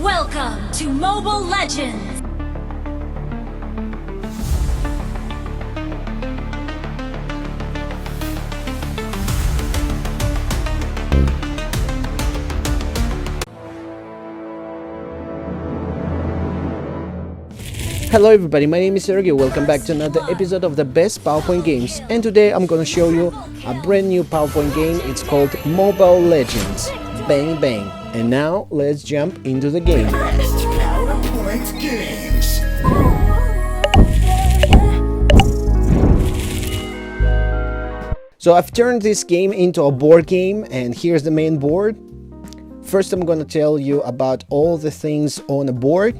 Welcome to Mobile Legends! Hello everybody, my name is Sergey. Welcome back to another episode of the best PowerPoint games. And today I'm gonna show you a brand new PowerPoint game. It's called Mobile Legends. Bang bang. And now let's jump into the game. PowerPoint Games. So I've turned this game into a board game, and here's the main board. First I'm gonna tell you about all the things on a board.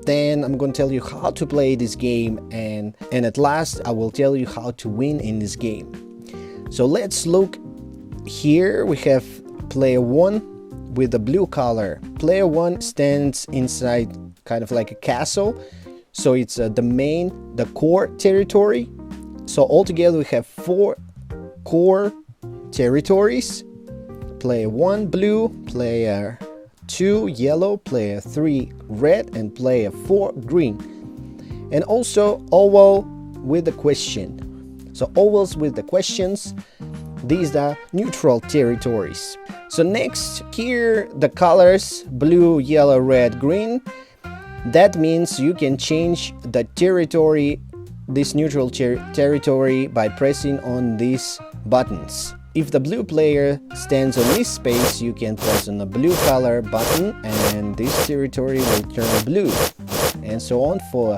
Then I'm going to tell you how to play this game, and at last I will tell you how to win in this game. So let's look here. We have player 1 with the blue color. Player 1 stands inside kind of like a castle, so it's the core territory. So altogether we have 4 core territories. Player 1 blue, player 2 yellow, player 3 red, and player 4 green. And also oval with the question. So ovals with the questions, these are neutral territories. So next here the colors blue, yellow, red, green. That means you can change the territory, this neutral territory, by pressing on these buttons. If the blue player stands on this space, you can press on the blue color button and this territory will turn blue, and so on for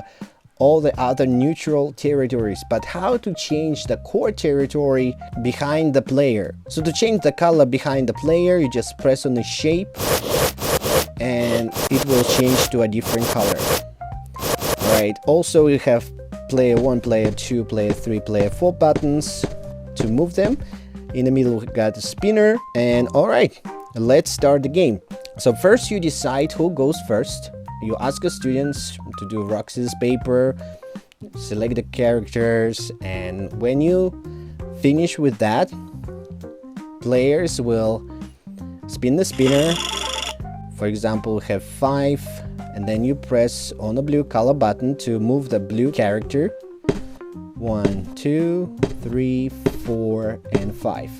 all the other neutral territories. But how to change the core territory behind the player? So to change the color behind the player, you just press on the shape and it will change to a different color. Right. Also you have player 1, player 2, player 3, player 4 buttons to move them. In the middle we got the spinner, and alright, let's start the game. So first you decide who goes first. You ask the students to do rock, scissors, paper, select the characters, and when you finish with that, players will spin the spinner. For example, we have 5, and then you press on the blue color button to move the blue character. 1, 2, 3, 4, and 5.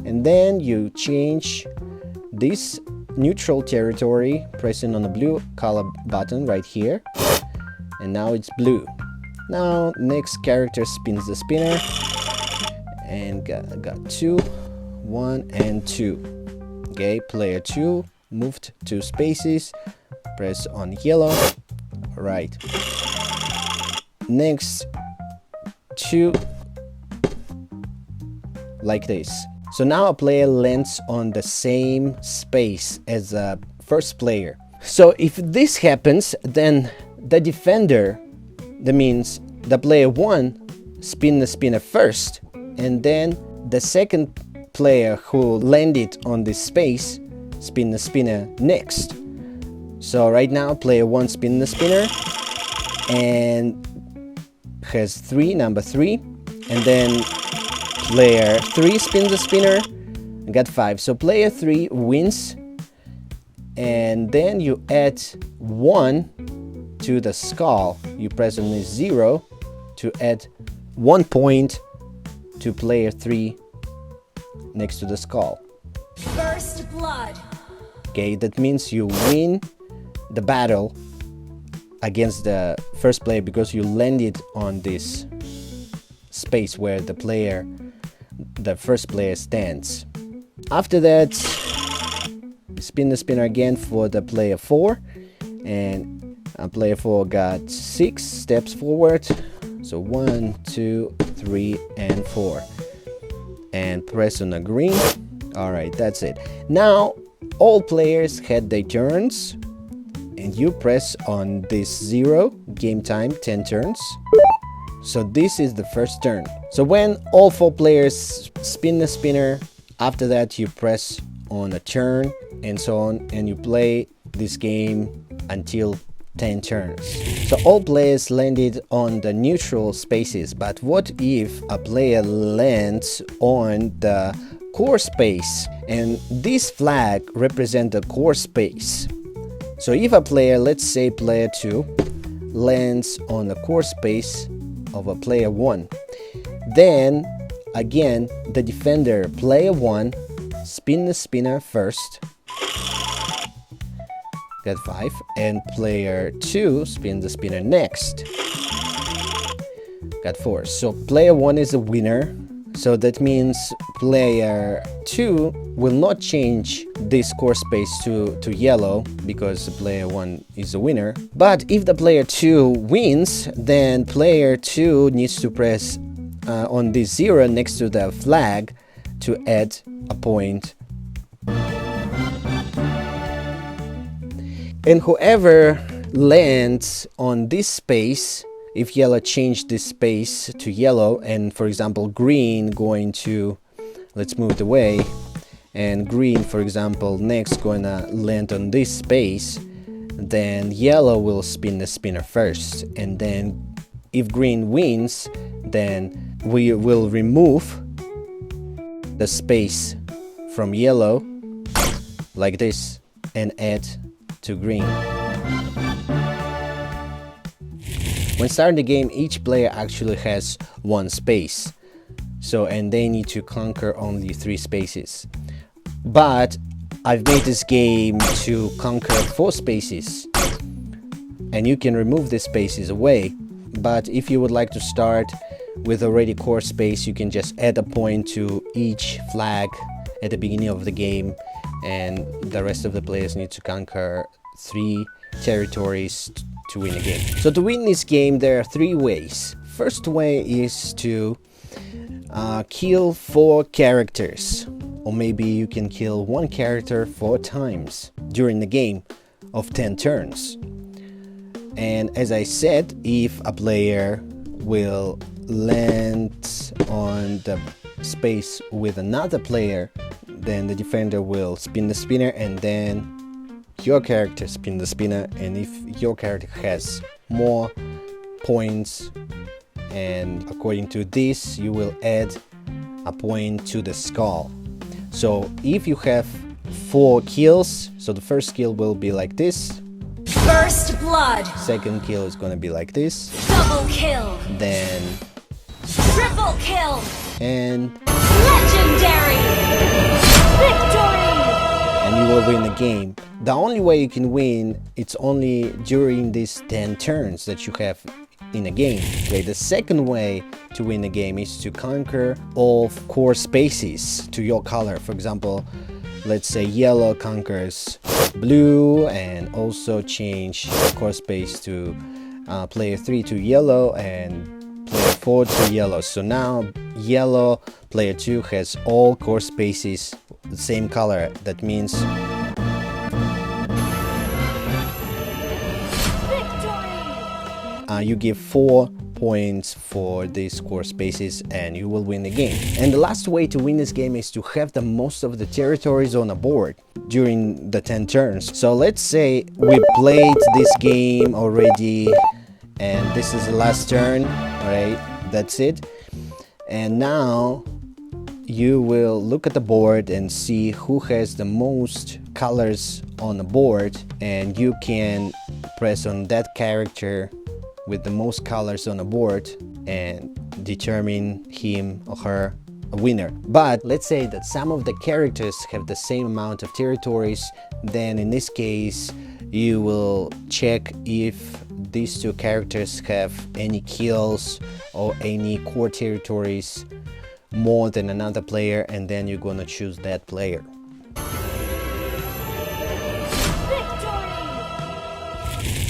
And then you change this neutral territory pressing on the blue color button right here, and now it's blue. Now next character spins the spinner and got 2, 1, and 2. Okay, player 2 moved 2 spaces, press on yellow. Right, next 2 like this. So now a player lands on the same space as the first player. So if this happens, then the defender, that means the player 1 spin the spinner first, and then the second player who landed on this space spin the spinner next. So right now player 1 spin the spinner and has number 3, and then player 3 spins the spinner and got 5. So player 3 wins, and then you add 1 to the skull. You press on this 0 to add 1 point to player 3 next to the skull. First blood. Okay, that means you win the battle against the first player because you landed on this space where the first player stands. After that, spin the spinner again for the player 4, and player 4 got 6 steps forward. So 1, 2, 3, and 4, and press on the green. Alright, that's it. Now all players had their turns, and you press on this 0, game time 10 turns. So this is the first turn. So when all 4 players spin the spinner, after that you press on a turn and so on, and you play this game until 10 turns. So all players landed on the neutral spaces, but what if a player lands on the core space, and this flag represents the core space? So if a player, let's say player 2, lands on the core space of a player 1, then again the defender player 1 spin the spinner first, get 5, and player 2 spin the spinner next, got 4. So player 1 is a winner, so that means player 2 will not change this core space to yellow because player 1 is a winner. But if the player 2 wins, then player 2 needs to press on this 0 next to the flag to add a point. And whoever lands on this space, if yellow changed this space to yellow, and for example green going to, let's move it away, and green for example next gonna land on this space, then yellow will spin the spinner first, and then if green wins, then we will remove the space from yellow like this and add to green. When starting the game, each player actually has 1 space, so and they need to conquer only 3 spaces. But I've made this game to conquer 4 spaces, and you can remove the spaces away. But if you would like to start with already core space, you can just add a point to each flag at the beginning of the game, and the rest of the players need to conquer 3 territories to win a game. So to win this game, there are 3 ways. First way is to kill 4 characters, or maybe you can kill 1 character 4 times during the game of 10 turns. And as I said, if a player will land on the space with another player, then the defender will spin the spinner, and then your character spin the spinner, and if your character has more points, and according to this you will add a point to the skull. So if you have 4 kills, so the first kill will be like this, First blood. second kill is gonna be like this, Double kill. then Triple kill. and Legendary. Victory. and you will win the game. The only way you can win, it's only during these 10 turns that you have in a game. Okay, the second way to win the game is to conquer all core spaces to your color. For example, let's say yellow conquers blue, and also change core space to player 3 to yellow and player 4 to yellow. So now yellow player 2 has all core spaces the same color. That means you give 4 points for these core spaces and you will win the game. And the last way to win this game is to have the most of the territories on a board during the 10 turns. So let's say we played this game already and this is the last turn, alright, that's it. And now you will look at the board and see who has the most colors on the board, and you can press on that character with the most colors on the board and determine him or her a winner. But let's say that some of the characters have the same amount of territories, then in this case you will check if these 2 characters have any kills or any core territories more than another player, and then you're gonna choose that player.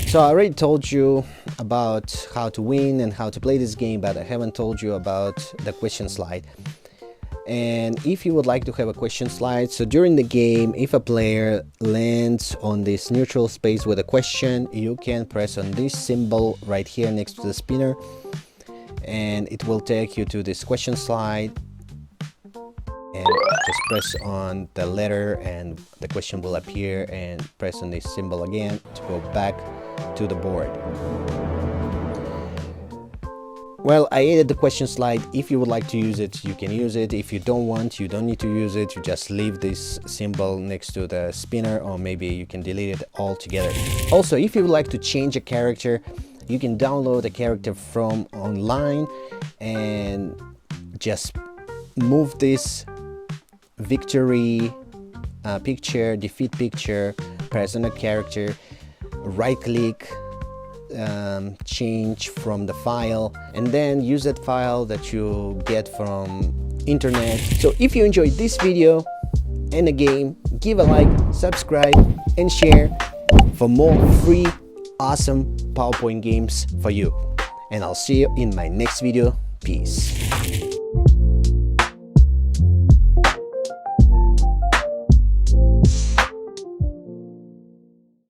So I already told you about how to win and how to play this game, but I haven't told you about the question slide. And if you would like to have a question slide, so during the game, if a player lands on this neutral space with a question, you can press on this symbol right here next to the spinner, and it will take you to this question slide, and just press on the letter and the question will appear, and press on this symbol again to go back to the board. Well, I added the question slide. If you would like to use it, you can use it. If you don't want, you don't need to use it. You just leave this symbol next to the spinner, or maybe you can delete it altogether. Also, if you would like to change a character, you can download a character from online and just move this victory picture, defeat picture, press on a character, right click, change from the file, and then use that file that you get from internet. So if you enjoyed this video and the game, give a like, subscribe and share for more free awesome PowerPoint games for you. And I'll see you in my next video. Peace.